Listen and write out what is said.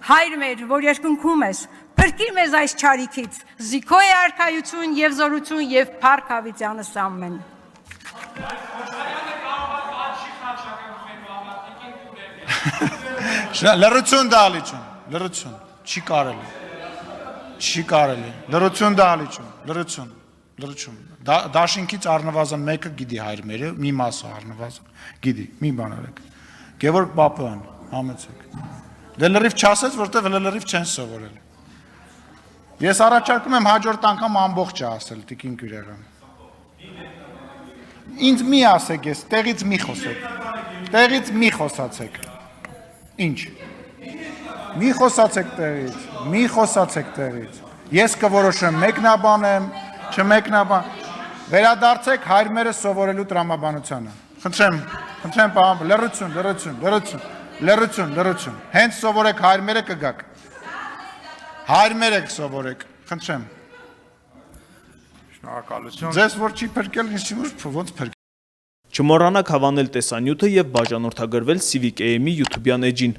հայր մեր, որ երկնքում ես, փրկիր մեզ այս չարիքից, զիքո է արքայություն եւ զորություն եւ փառք հավիտյանս ամեն։ Լրություն դալիճուն, լրություն, չի կարելի, լրություն դալիճուն, լրություն, դաշինքից առնվազն մեկը գիդի հայր մերը, մի մասը առնվազն, գիդի, մի բան արեք, Գևորգ Պապյան, համեցեք, դե լրիվ չասեց, որտև լրիվ չեն սովորել, ես առաջարկում եմ հաջորդ անգամ ամբողջ ասել, տիկին Գյուրեղյան, ինձ մի ասեք ես, տեղից մի խոսացեք, ինչ, մի խոսացեք տեղից, ես կորոշեմ մեկնաբանեմ, չմեկնաբան, վերադարձեք հայր մերը սովորելու տրամաբանությանը, խնդրեմ պահամ, լրություն, հենց սովորեք հայր մերը կգաք, հայր մերը կսովորեք, խնդրեմ, ձեզ որ չի պրկել, ոնց պրկել, Չմոռանաք հավանել տեսանյութը և բաժանորդագրվել Civic AM-ի YouTube-յան էջին։